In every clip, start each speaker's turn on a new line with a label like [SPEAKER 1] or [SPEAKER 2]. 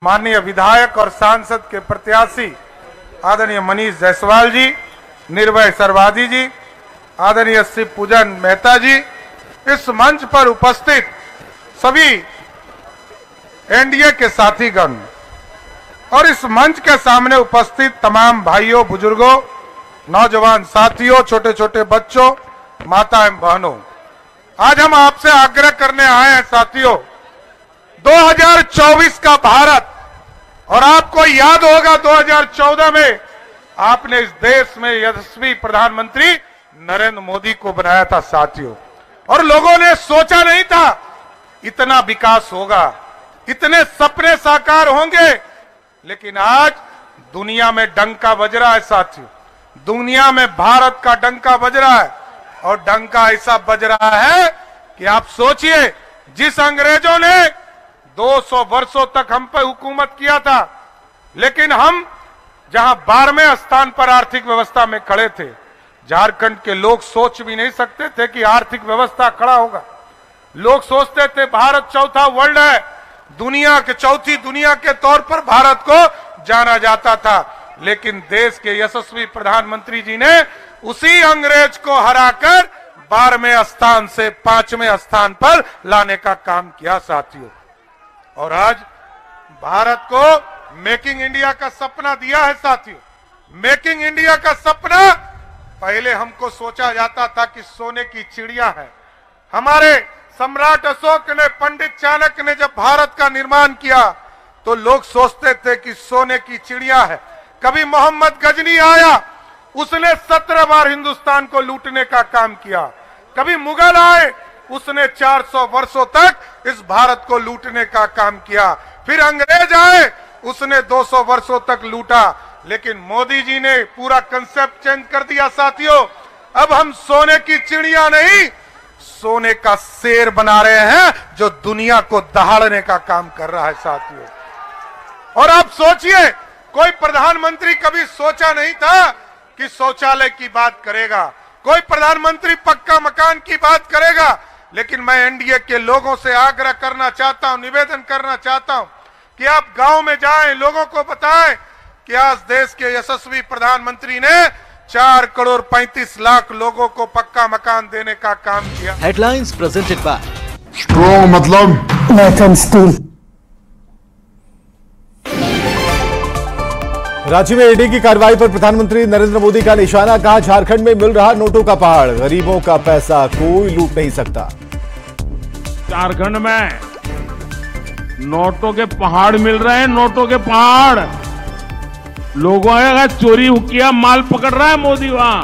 [SPEAKER 1] माननीय विधायक और सांसद के प्रत्याशी आदरणीय मनीष जायसवाल जी, निर्भय सरवादी जी, आदरणीय श्री पूजन मेहता जी, इस मंच पर उपस्थित सभी एनडीए के साथीगण और इस मंच के सामने उपस्थित तमाम भाइयों, बुजुर्गों, नौजवान साथियों, छोटे छोटे बच्चों, माता एवं बहनों, आज हम आपसे आग्रह करने आए हैं साथियों, 2024 का भारत, और आपको याद होगा 2014 में आपने इस देश में यशस्वी प्रधानमंत्री नरेंद्र मोदी को बनाया था साथियों, और लोगों ने सोचा नहीं था इतना विकास होगा, इतने सपने साकार होंगे। लेकिन आज दुनिया में डंका बज रहा है साथियों, दुनिया में भारत का डंका बज रहा है, और डंका ऐसा बज रहा है कि आप सोचिए, जिस अंग्रेजों ने 200 वर्षों तक हम पर हुकूमत किया था, लेकिन हम जहां 12वें स्थान पर आर्थिक व्यवस्था में खड़े थे, झारखंड के लोग सोच भी नहीं सकते थे कि आर्थिक व्यवस्था खड़ा होगा। लोग सोचते थे भारत चौथा वर्ल्ड है, दुनिया के चौथी दुनिया के तौर पर भारत को जाना जाता था। लेकिन देश के यशस्वी प्रधानमंत्री जी ने उसी अंग्रेज को हराकर 12वें स्थान से 5वें स्थान पर लाने का काम किया साथियों। और आज भारत को मेकिंग इंडिया का सपना दिया है साथियों। मेकिंग इंडिया का सपना पहले हमको सोचा जाता था कि सोने की चिड़िया है। हमारे सम्राट अशोक ने, पंडित चाणक्य ने जब भारत का निर्माण किया तो लोग सोचते थे कि सोने की चिड़िया है। कभी मोहम्मद गजनी आया, उसने 17 बार हिंदुस्तान को लूटने का काम किया। कभी मुगल आए, उसने 400 वर्षों तक इस भारत को लूटने का काम किया। फिर अंग्रेज आए, उसने 200 वर्षों तक लूटा। लेकिन मोदी जी ने पूरा कंसेप्ट चेंज कर दिया साथियों। अब हम सोने की चिड़िया नहीं, सोने का शेर बना रहे हैं, जो दुनिया को दहाड़ने का काम कर रहा है साथियों। और आप सोचिए, कोई प्रधानमंत्री कभी सोचा नहीं था कि शौचालय की बात करेगा, कोई प्रधानमंत्री पक्का मकान की बात करेगा। लेकिन मैं एनडीए के लोगों से आग्रह करना चाहता हूं, निवेदन करना चाहता हूं कि आप गांव में जाएं, लोगों को बताएं कि आज देश के यशस्वी प्रधानमंत्री ने 4 करोड़ 35 लाख लोगों को पक्का मकान देने का काम किया।
[SPEAKER 2] हेडलाइंस प्रेजेंटेड बाय
[SPEAKER 3] स्ट्रॉन्ग मतलब
[SPEAKER 4] मैथन स्टील।
[SPEAKER 5] राज्य में ईडी की कार्रवाई पर प्रधानमंत्री नरेंद्र मोदी का निशाना, कहा झारखंड में मिल रहा नोटों का पहाड़, गरीबों का पैसा कोई लूट नहीं सकता।
[SPEAKER 6] झारखंड में नोटों के पहाड़ मिल रहे हैं, नोटों के पहाड़। लोगों का चोरी किया माल पकड़ रहा है मोदी वहां।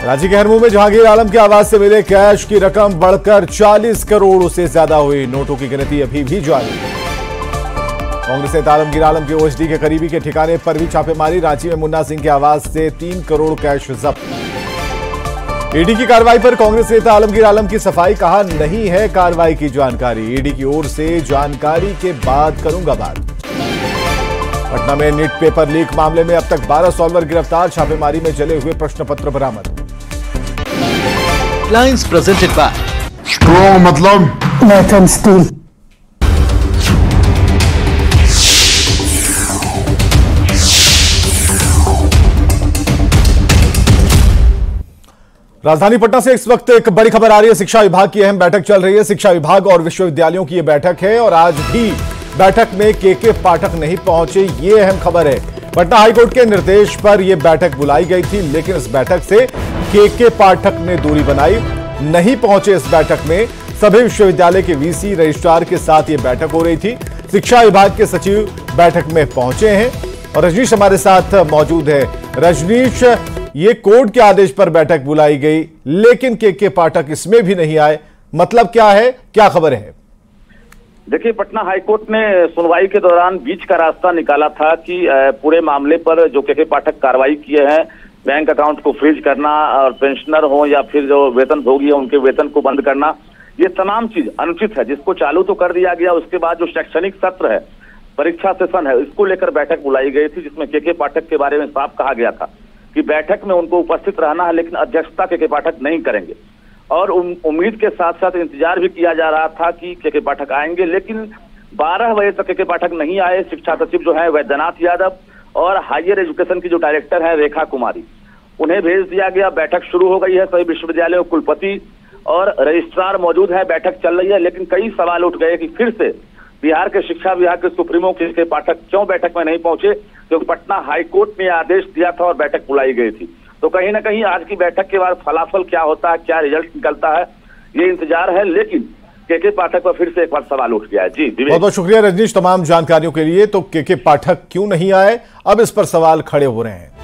[SPEAKER 5] राज्य के हरमू में जहांगीर आलम के आवास से मिले कैश की रकम बढ़कर 40 करोड़ से ज्यादा हुई, नोटों की गिनती अभी भी जारी। कांग्रेस नेता आलमगीर आलम के ओएसडी के करीबी के ठिकाने पर भी छापेमारी, रांची में मुन्ना सिंह के आवास से 3 करोड़ कैश जब्त। ईडी की कार्रवाई पर कांग्रेस नेता आलमगीर आलम की सफाई, कहा नहीं है कार्रवाई की जानकारी, ईडी की ओर से जानकारी के बाद करूंगा बात। पटना में नीट पेपर लीक मामले में अब तक 12 सॉल्वर गिरफ्तार, छापेमारी में जले हुए प्रश्न पत्र बरामद।
[SPEAKER 2] हेडलाइंस प्रेजेंटेड बाय
[SPEAKER 3] स्ट्रॉन्ग मतलब
[SPEAKER 4] मैथन स्टील।
[SPEAKER 5] राजधानी पटना से इस वक्त एक बड़ी खबर आ रही है। शिक्षा विभाग की अहम बैठक चल रही है। शिक्षा विभाग और विश्वविद्यालयों की यह बैठक है, और आज भी बैठक में के पाठक नहीं पहुंचे, ये अहम खबर है। पटना हाईकोर्ट के निर्देश पर यह बैठक बुलाई गई थी, लेकिन इस बैठक से के पाठक ने दूरी बनाई, नहीं पहुंचे। इस बैठक में सभी विश्वविद्यालय के वीसी, रजिस्ट्रार के साथ यह बैठक हो रही थी। शिक्षा विभाग के सचिव बैठक में पहुंचे हैं, और रजनीश हमारे साथ मौजूद है। रजनीश, ये कोर्ट के आदेश पर बैठक बुलाई गई, लेकिन के पाठक इसमें भी नहीं आए, मतलब क्या है, क्या खबर है?
[SPEAKER 7] देखिए, पटना हाईकोर्ट ने सुनवाई के दौरान बीच का रास्ता निकाला था कि पूरे मामले पर जो के पाठक कार्रवाई किए हैं, बैंक अकाउंट को फ्रीज करना और पेंशनर हो या फिर जो वेतनभोगी है उनके वेतन को बंद करना, ये तमाम चीज अनुचित है, जिसको चालू तो कर दिया गया। उसके बाद जो शैक्षणिक सत्र है, परीक्षा सेशन है, इसको लेकर बैठक बुलाई गई थी, जिसमें के पाठक के बारे में साफ कहा गया था कि बैठक में उनको उपस्थित रहना है, लेकिन अध्यक्षता के पाठक नहीं करेंगे। और उम्मीद के साथ साथ इंतजार भी किया जा रहा था कि के पाठक आएंगे, लेकिन 12 बजे तक के पाठक नहीं आए। शिक्षा सचिव जो है वैद्यनाथ यादव और हायर एजुकेशन की जो डायरेक्टर है रेखा कुमारी, उन्हें भेज दिया गया। बैठक शुरू हो गई है। सभी विश्वविद्यालयों के कुलपति और रजिस्ट्रार मौजूद है। बैठक चल रही है, लेकिन कई सवाल उठ गए कि फिर से बिहार के शिक्षा विभाग के सुप्रीमो के पाठक क्यों बैठक में नहीं पहुंचे, क्योंकि पटना हाईकोर्ट ने आदेश दिया था और बैठक बुलाई गई थी। तो कहीं ना कहीं आज की बैठक के बाद फलाफल क्या होता है, क्या रिजल्ट निकलता है, ये इंतजार है। लेकिन के पाठक पर फिर से एक बार सवाल उठ गया है। जी
[SPEAKER 5] बहुत बहुत शुक्रिया रजनीश तमाम जानकारियों के लिए। तो के पाठक क्यों नहीं आए, अब इस पर सवाल खड़े हो रहे हैं।